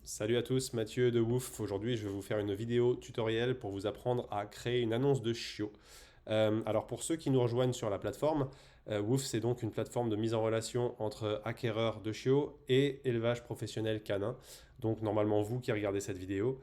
Salut à tous, Mathieu de Woof. Aujourd'hui, je vais vous faire une vidéo tutoriel pour vous apprendre à créer une annonce de chiot. Alors pour ceux qui nous rejoignent sur la plateforme, Woof c'est donc une plateforme de mise en relation entre acquéreurs de chiots et élevage professionnel canin. Donc normalement vous qui regardez cette vidéo.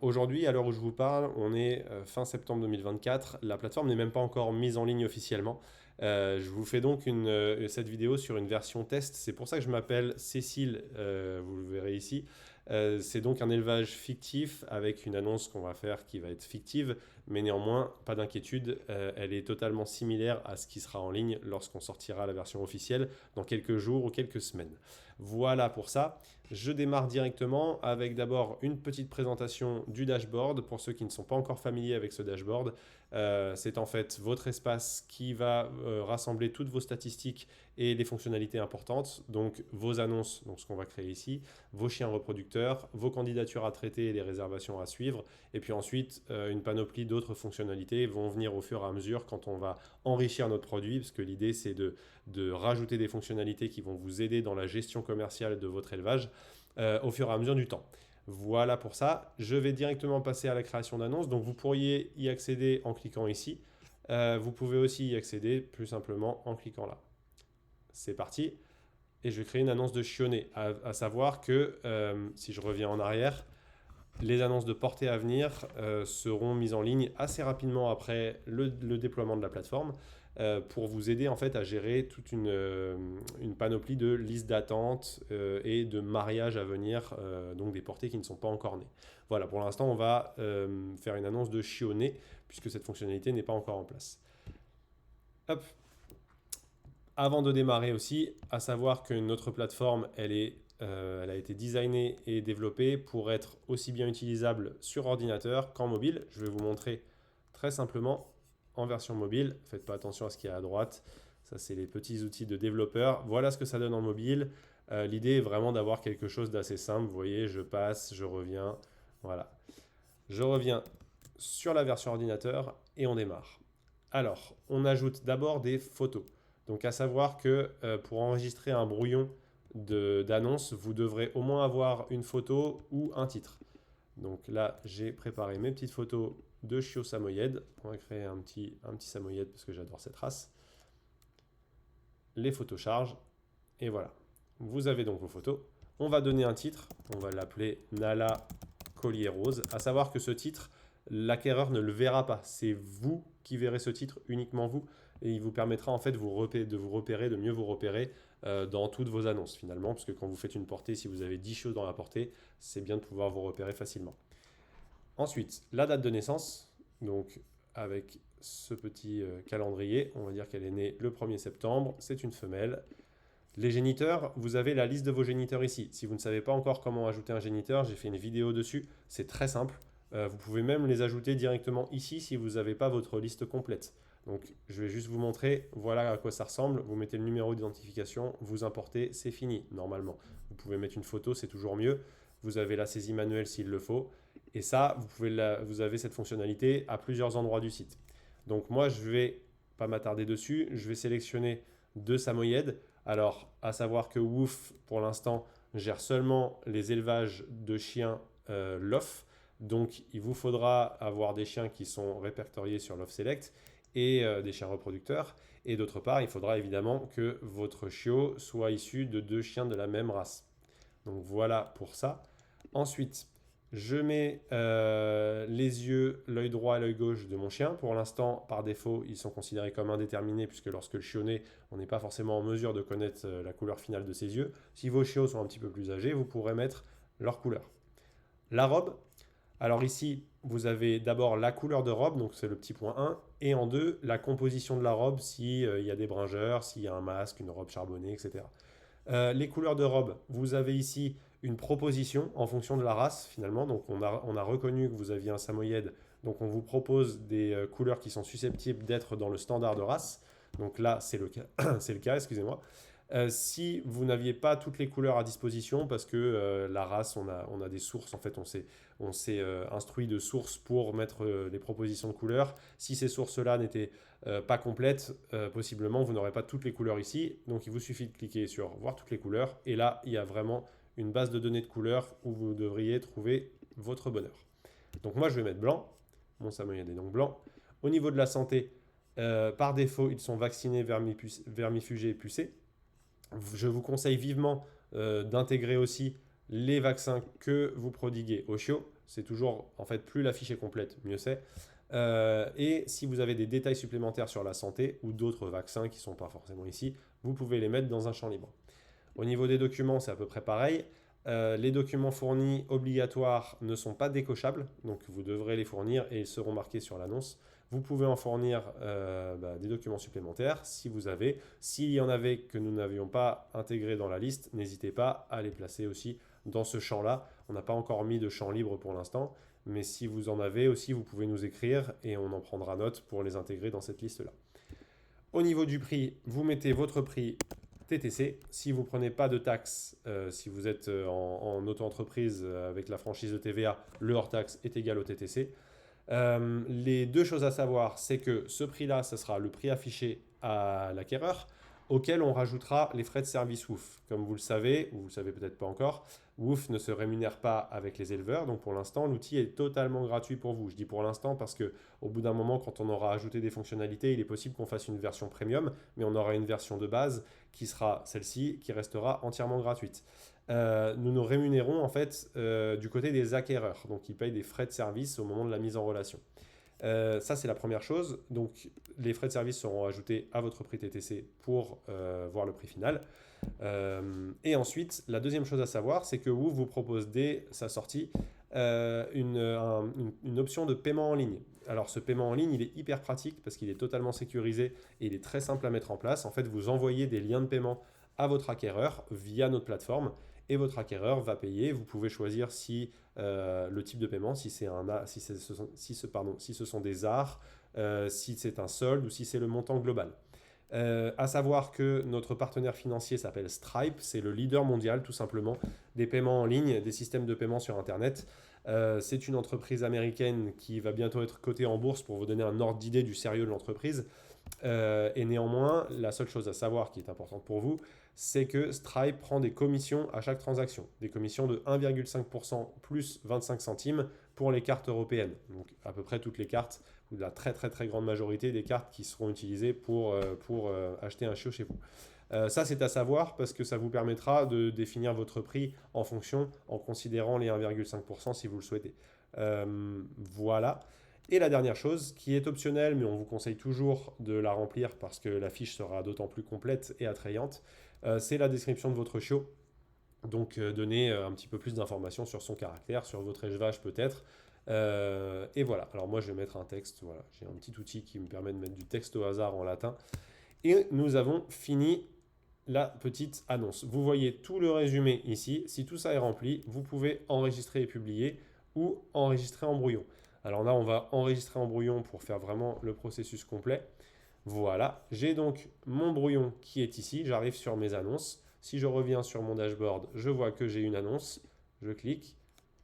Aujourd'hui, à l'heure où je vous parle, on est fin septembre 2024. La plateforme n'est même pas encore mise en ligne officiellement. Je vous fais donc cette vidéo sur une version test. C'est pour ça que je m'appelle Cécile, vous le verrez ici. C'est donc un élevage fictif avec une annonce qu'on va faire qui va être fictive, mais néanmoins, pas d'inquiétude, elle est totalement similaire à ce qui sera en ligne lorsqu'on sortira la version officielle dans quelques jours ou quelques semaines. Voilà pour ça. Je démarre directement avec d'abord une petite présentation du dashboard. Pour ceux qui ne sont pas encore familiers avec ce dashboard, c'est en fait votre espace qui va rassembler toutes vos statistiques et les fonctionnalités importantes, donc vos annonces, donc ce qu'on va créer ici, vos chiens reproducteurs, vos candidatures à traiter et les réservations à suivre, et puis ensuite une panoplie d'autres fonctionnalités vont venir au fur et à mesure quand on va enrichir notre produit, parce que l'idée c'est de rajouter des fonctionnalités qui vont vous aider dans la gestion commerciale de votre élevage au fur et à mesure du temps. Voilà pour ça. Je vais directement passer à la création d'annonces. Donc vous pourriez y accéder en cliquant ici. Vous pouvez aussi y accéder plus simplement en cliquant là. C'est parti. Et je vais créer une annonce de chionnet. À savoir que si je reviens en arrière, les annonces de portée à venir seront mises en ligne assez rapidement après le déploiement de la plateforme pour vous aider en fait à gérer toute une panoplie de listes d'attente et de mariages à venir, donc des portées qui ne sont pas encore nées. Voilà, pour l'instant on va faire une annonce de chionnet puisque cette fonctionnalité n'est pas encore en place. Hop. Avant de démarrer aussi, à savoir que notre plateforme, elle a été designée et développée pour être aussi bien utilisable sur ordinateur qu'en mobile. Je vais vous montrer très simplement en version mobile. Faites pas attention à ce qu'il y a à droite. Ça, c'est les petits outils de développeur. Voilà ce que ça donne en mobile. L'idée est vraiment d'avoir quelque chose d'assez simple. Vous voyez, je passe, je reviens. Voilà. Je reviens sur la version ordinateur et on démarre. Alors, on ajoute d'abord des photos. Donc, à savoir que pour enregistrer un brouillon d'annonce, vous devrez au moins avoir une photo ou un titre. Donc là, j'ai préparé mes petites photos de chiot samoyède. On va créer un petit samoyède parce que j'adore cette race. Les photos chargent. Et voilà. Vous avez donc vos photos. On va donner un titre. On va l'appeler Nala Collier Rose. À savoir que ce titre, l'acquéreur ne le verra pas. C'est vous qui verrez ce titre, uniquement vous. Et il vous permettra en fait de vous repérer, de mieux vous repérer dans toutes vos annonces finalement. Parce que quand vous faites une portée, si vous avez 10 chiots dans la portée, c'est bien de pouvoir vous repérer facilement. Ensuite, la date de naissance. Donc avec ce petit calendrier, on va dire qu'elle est née le 1er septembre. C'est une femelle. Les géniteurs, vous avez la liste de vos géniteurs ici. Si vous ne savez pas encore comment ajouter un géniteur, j'ai fait une vidéo dessus. C'est très simple. Vous pouvez même les ajouter directement ici si vous n'avez pas votre liste complète. Donc je vais juste vous montrer, voilà à quoi ça ressemble. Vous mettez le numéro d'identification, vous importez, c'est fini normalement. Vous pouvez mettre une photo, c'est toujours mieux. Vous avez la saisie manuelle s'il le faut. Et ça, vous avez cette fonctionnalité à plusieurs endroits du site. Donc moi, je vais pas m'attarder dessus. Je vais sélectionner deux samoyèdes. Alors, à savoir que Woof, pour l'instant, gère seulement les élevages de chiens LOF. Donc, il vous faudra avoir des chiens qui sont répertoriés sur LOF Select et des chiens reproducteurs. Et d'autre part, il faudra évidemment que votre chiot soit issu de deux chiens de la même race. Donc, voilà pour ça. Ensuite, je mets les yeux, l'œil droit et l'œil gauche de mon chien. Pour l'instant, par défaut, ils sont considérés comme indéterminés puisque lorsque le chiot naît, on n'est pas forcément en mesure de connaître la couleur finale de ses yeux. Si vos chiots sont un petit peu plus âgés, vous pourrez mettre leur couleur. La robe. Alors ici, vous avez d'abord la couleur de robe, donc c'est le petit point 1, et en 2, la composition de la robe, s'il y a des bringeurs, s'il y a un masque, une robe charbonnée, etc. Les couleurs de robe, vous avez ici une proposition en fonction de la race finalement. Donc on a reconnu que vous aviez un samoyède, donc on vous propose des couleurs qui sont susceptibles d'être dans le standard de race. Donc là c'est le cas, c'est le cas, excusez-moi. Si vous n'aviez pas toutes les couleurs à disposition, parce que la race, on a des sources, en fait, on s'est instruit de sources pour mettre les propositions de couleurs. Si ces sources-là n'étaient pas complètes, possiblement, vous n'aurez pas toutes les couleurs ici. Donc, il vous suffit de cliquer sur voir toutes les couleurs. Et là, il y a vraiment une base de données de couleurs où vous devriez trouver votre bonheur. Donc moi, je vais mettre blanc. Mon samoyède est donc blanc. Au niveau de la santé, par défaut, ils sont vaccinés vermifugés et pucés. Je vous conseille vivement d'intégrer aussi les vaccins que vous prodiguez au chiot. C'est toujours, en fait, plus la fiche est complète, mieux c'est. Et si vous avez des détails supplémentaires sur la santé ou d'autres vaccins qui ne sont pas forcément ici, vous pouvez les mettre dans un champ libre. Au niveau des documents, c'est à peu près pareil. Les documents fournis obligatoires ne sont pas décochables, donc vous devrez les fournir et ils seront marqués sur l'annonce. Vous pouvez en fournir des documents supplémentaires si vous avez. S'il y en avait que nous n'avions pas intégrés dans la liste, n'hésitez pas à les placer aussi dans ce champ-là. On n'a pas encore mis de champ libre pour l'instant, mais si vous en avez aussi, vous pouvez nous écrire et on en prendra note pour les intégrer dans cette liste-là. Au niveau du prix, vous mettez votre prix TTC. Si vous ne prenez pas de taxes, si vous êtes en auto-entreprise avec la franchise de TVA, le hors-taxe est égal au TTC. Les deux choses à savoir, c'est que ce prix-là, ce sera le prix affiché à l'acquéreur, auquel on rajoutera les frais de service WOOF. Comme vous le savez, ou vous ne le savez peut-être pas encore, WOOF ne se rémunère pas avec les éleveurs, donc pour l'instant, l'outil est totalement gratuit pour vous. Je dis pour l'instant parce qu'au bout d'un moment, quand on aura ajouté des fonctionnalités, il est possible qu'on fasse une version premium, mais on aura une version de base qui sera celle-ci, qui restera entièrement gratuite. Nous nous rémunérons en fait du côté des acquéreurs, donc ils payent des frais de service au moment de la mise en relation. Ça, c'est la première chose. Donc, les frais de service seront ajoutés à votre prix TTC pour voir le prix final. Et ensuite, la deuxième chose à savoir, c'est que WOOF vous propose dès sa sortie une option de paiement en ligne. Alors, ce paiement en ligne, il est hyper pratique parce qu'il est totalement sécurisé et il est très simple à mettre en place. En fait, vous envoyez des liens de paiement à votre acquéreur via notre plateforme et votre acquéreur va payer. Vous pouvez choisir si le type de paiement, si ce sont des arts, si c'est un solde ou si c'est le montant global. À savoir que notre partenaire financier s'appelle Stripe, c'est le leader mondial tout simplement des paiements en ligne, des systèmes de paiement sur Internet. C'est une entreprise américaine qui va bientôt être cotée en bourse pour vous donner un ordre d'idée du sérieux de l'entreprise. Et néanmoins, la seule chose à savoir qui est importante pour vous, c'est que Stripe prend des commissions à chaque transaction, des commissions de 1,5% plus 25 centimes pour les cartes européennes. Donc à peu près toutes les cartes, ou la très très très grande majorité des cartes qui seront utilisées pour acheter un chiot chez vous. Ça, c'est à savoir parce que ça vous permettra de définir votre prix en fonction, en considérant les 1,5% si vous le souhaitez. Voilà. Et la dernière chose, qui est optionnelle, mais on vous conseille toujours de la remplir parce que la fiche sera d'autant plus complète et attrayante, c'est la description de votre chiot. Donc donner un petit peu plus d'informations sur son caractère, sur votre élevage peut-être. Et voilà, alors moi je vais mettre un texte, voilà. J'ai un petit outil qui me permet de mettre du texte au hasard en latin. Et nous avons fini la petite annonce. Vous voyez tout le résumé ici. Si tout ça est rempli, vous pouvez enregistrer et publier ou enregistrer en brouillon. Alors là, on va enregistrer en brouillon pour faire vraiment le processus complet. Voilà, j'ai donc mon brouillon qui est ici. J'arrive sur mes annonces. Si je reviens sur mon dashboard, je vois que j'ai une annonce. Je clique.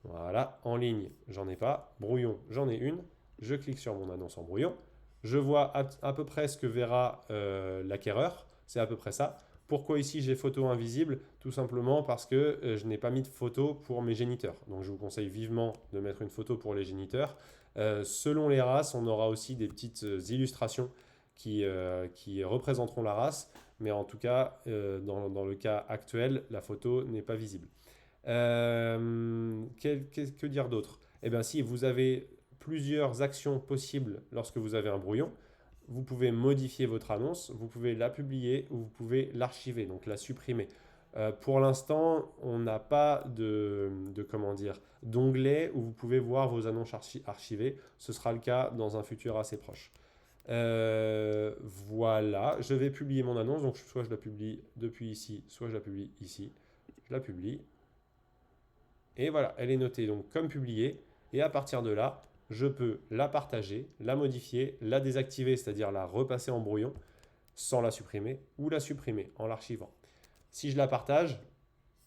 Voilà, en ligne, j'en ai pas. Brouillon, j'en ai une. Je clique sur mon annonce en brouillon. Je vois à peu près ce que verra l'acquéreur. C'est à peu près ça. Pourquoi ici j'ai photo invisible? Tout simplement parce que je n'ai pas mis de photo pour mes géniteurs. Donc je vous conseille vivement de mettre une photo pour les géniteurs. Selon les races, on aura aussi des petites illustrations qui représenteront la race. Mais en tout cas, dans le cas actuel, la photo n'est pas visible. Que dire d'autre? Eh bien, si vous avez plusieurs actions possibles lorsque vous avez un brouillon, vous pouvez modifier votre annonce, vous pouvez la publier ou vous pouvez l'archiver, donc la supprimer. Pour l'instant, on n'a pas d'onglet où vous pouvez voir vos annonces archivées. Ce sera le cas dans un futur assez proche. Voilà, je vais publier mon annonce, donc soit je la publie depuis ici, soit je la publie ici. Je la publie. Et voilà, elle est notée donc comme publiée. Et à partir de là, je peux la partager, la modifier, la désactiver, c'est-à-dire la repasser en brouillon, sans la supprimer, ou la supprimer en l'archivant. Si je la partage,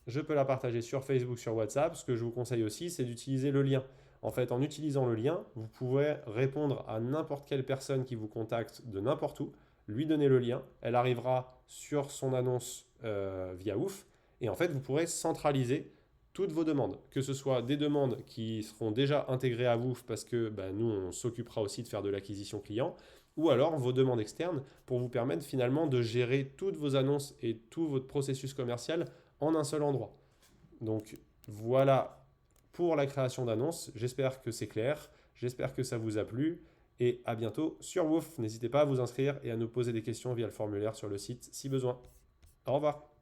je peux la partager sur Facebook, sur WhatsApp. Ce que je vous conseille aussi, c'est d'utiliser le lien. En fait, en utilisant le lien, vous pouvez répondre à n'importe quelle personne qui vous contacte de n'importe où, lui donner le lien, elle arrivera sur son annonce via WOOF, et en fait, vous pourrez centraliser toutes vos demandes, que ce soit des demandes qui seront déjà intégrées à Woof parce que nous, on s'occupera aussi de faire de l'acquisition client, ou alors vos demandes externes pour vous permettre finalement de gérer toutes vos annonces et tout votre processus commercial en un seul endroit. Donc voilà pour la création d'annonces. J'espère que c'est clair, j'espère que ça vous a plu et à bientôt sur Woof. N'hésitez pas à vous inscrire et à nous poser des questions via le formulaire sur le site si besoin. Au revoir.